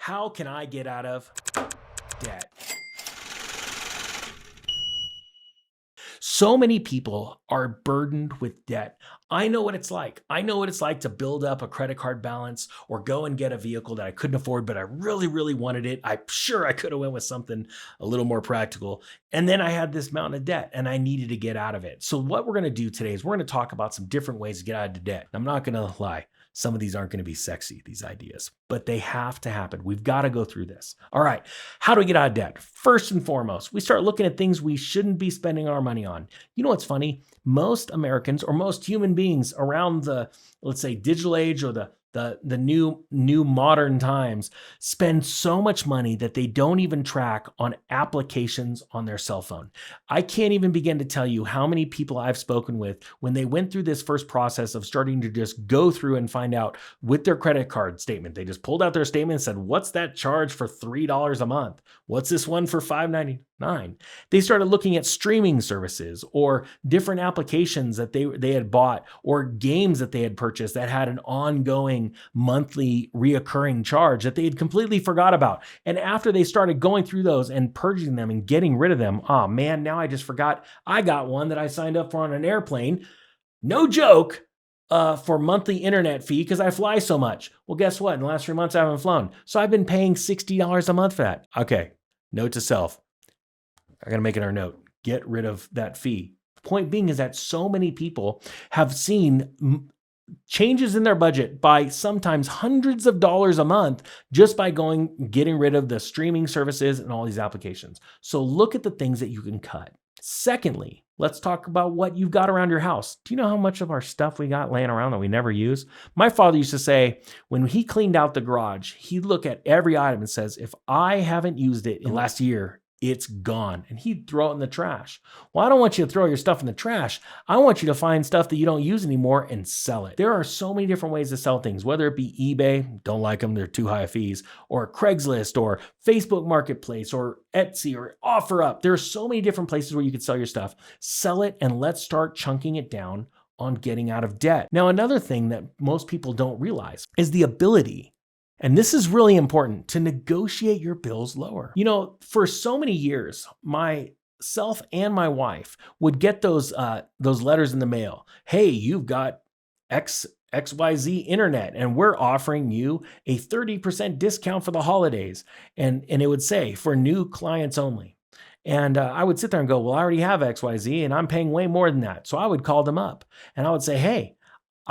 How can I get out of debt? So many people are burdened with debt. I know what it's like. I know what it's like to build up a credit card balance or go and get a vehicle that I couldn't afford, but I really, really wanted it. I'm sure I could have went with something a little more practical. And then I had this mountain of debt and I needed to get out of it. So what we're going to do today is we're going to talk about some different ways to get out of debt. I'm not going to lie. Some of these aren't going to be sexy, these ideas, but they have to happen. We've got to go through this. All right. How do we get out of debt? First and foremost, we start looking at things we shouldn't be spending our money on. You know what's funny? Most Americans or most human beings around the, let's say, digital age or the new modern times spend so much money that they don't even track on applications on their cell phone. I can't even begin to tell you how many people I've spoken with when they went through this first process of starting to just go through and find out with their credit card statement. They just pulled out their statement and said, what's that charge for $3 a month? What's this one for $5.99? They started looking at streaming services or different applications that they had bought or games that they had purchased that had an ongoing monthly reoccurring charge that they had completely forgot about. And after they started going through those and purging them and getting rid of them, oh man, now I just forgot I got one that I signed up for on an airplane. No joke. For monthly internet fee because I fly so much. Well, guess what? In the last 3 months, I haven't flown. So I've been paying $60 a month for that. Okay. Note to self. I got to make it our note. Get rid of that fee. Point being is that so many people have seen changes in their budget by sometimes hundreds of dollars a month just by getting rid of the streaming services and all these applications. So look at the things that you can cut. Secondly, let's talk about what you've got around your house. Do you know how much of our stuff we got laying around that we never use? My father used to say when he cleaned out the garage, he'd look at every item and says, if I haven't used it in the last year, it's gone. And he'd throw it in the trash. Well, I don't want you to throw your stuff in the trash. I want you to find stuff that you don't use anymore and sell it. There are so many different ways to sell things, whether it be eBay, don't like them, they're too high fees, or Craigslist, or Facebook Marketplace, or Etsy, or OfferUp. There are so many different places where you can sell your stuff. Sell it and let's start chunking it down on getting out of debt. Now, another thing that most people don't realize is the ability, and this is really important, to negotiate your bills lower. You know, for so many years, myself and my wife would get those letters in the mail. Hey, you've got XYZ internet, and we're offering you a 30% discount for the holidays. And it would say for new clients only. And I would sit there and go, well, I already have XYZ and I'm paying way more than that. So I would call them up and I would say, hey,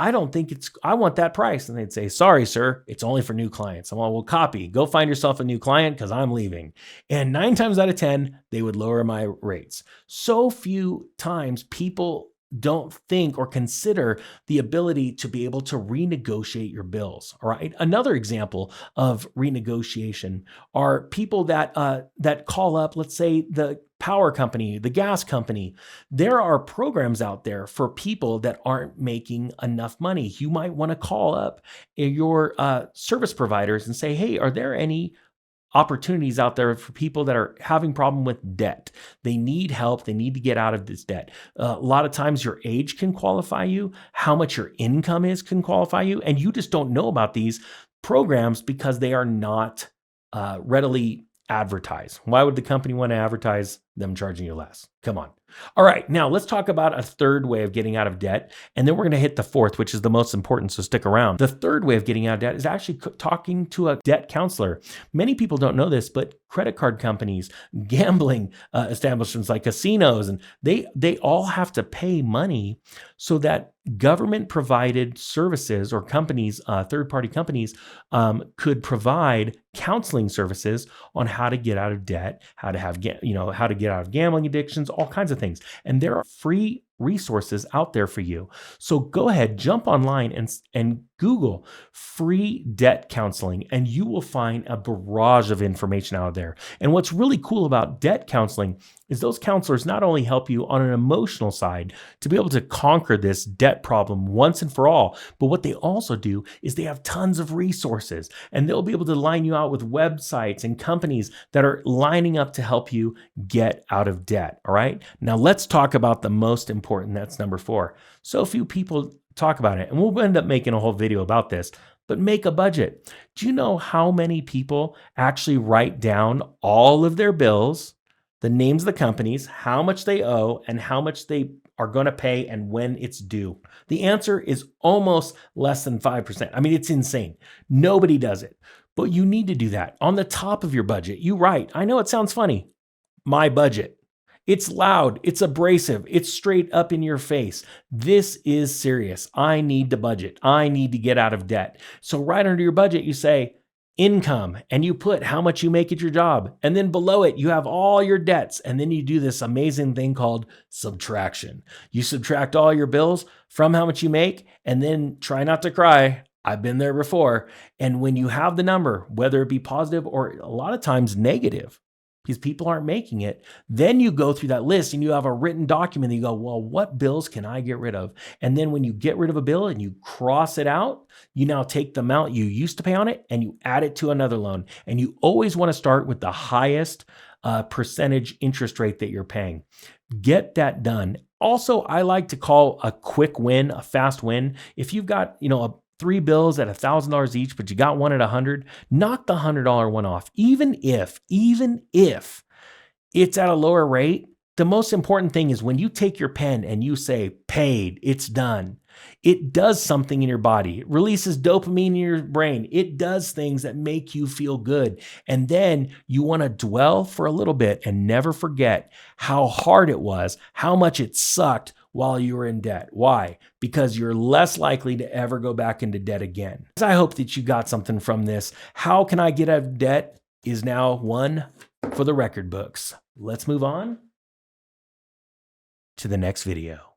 I want that price. And they'd say, sorry, sir, it's only for new clients. I'm like, well, copy, go find yourself a new client because I'm leaving. And 9 times out of 10, they would lower my rates. So few times people don't think or consider the ability to be able to renegotiate your bills. All right. Another example of renegotiation are people that call up, let's say the power company, the gas company. There are programs out there for people that aren't making enough money. You might want to call up your service providers and say, hey, are there any opportunities out there for people that are having problem with debt? They need help. They need to get out of this debt. A lot of times your age can qualify you. How much your income is can qualify you. And you just don't know about these programs because they are not readily advertised. Why would the company want to advertise them charging you less? Come on. All right. Now let's talk about a third way of getting out of debt. And then we're going to hit the fourth, which is the most important. So stick around. The third way of getting out of debt is actually talking to a debt counselor. Many people don't know this, but credit card companies, gambling establishments like casinos, and they all have to pay money so that government provided services or companies, third-party companies, could provide counseling services on how to get out of debt, how to get out of gambling addictions, all kinds of things. And there are free resources out there for you. So go ahead, jump online and Google free debt counseling, and you will find a barrage of information out there. And what's really cool about debt counseling is those counselors not only help you on an emotional side to be able to conquer this debt problem once and for all, but what they also do is they have tons of resources, and they'll be able to line you out with websites and companies that are lining up to help you get out of debt. All right. Now let's talk about the most important. That's number 4. So few people talk about it, and we'll end up making a whole video about this. but make a budget. Do you know how many people actually write down all of their bills, the names of the companies, how much they owe, and how much they are going to pay and when it's due? The answer is almost less than 5%. I mean, it's insane. Nobody does it, but you need to do that on the top of your budget. You write, I know it sounds funny, my budget. It's loud, it's abrasive, it's straight up in your face. This is serious. I need to budget. I need to get out of debt. So right under your budget, you say income, and you put how much you make at your job. And then below it, you have all your debts. And then you do this amazing thing called subtraction. You subtract all your bills from how much you make, and then try not to cry. I've been there before. And when you have the number, whether it be positive or a lot of times negative, because people aren't making it, then you go through that list and you have a written document and you go, well, what bills can I get rid of? And then when you get rid of a bill and you cross it out, you now take the amount you used to pay on it and you add it to another loan. And you always want to start with the highest percentage interest rate that you're paying. Get that done. Also, I like to call a quick win, a fast win. If you've got, three bills at $1,000 each, but you got one at 100, knock the $100 one off. Even if it's at a lower rate, the most important thing is when you take your pen and you say paid, it's done. It does something in your body. It releases dopamine in your brain. It does things that make you feel good. And then you want to dwell for a little bit and never forget how hard it was, how much it sucked while you were in debt. Why? Because you're less likely to ever go back into debt again. I hope that you got something from this. How can I get out of debt is now one for the record books. Let's move on to the next video.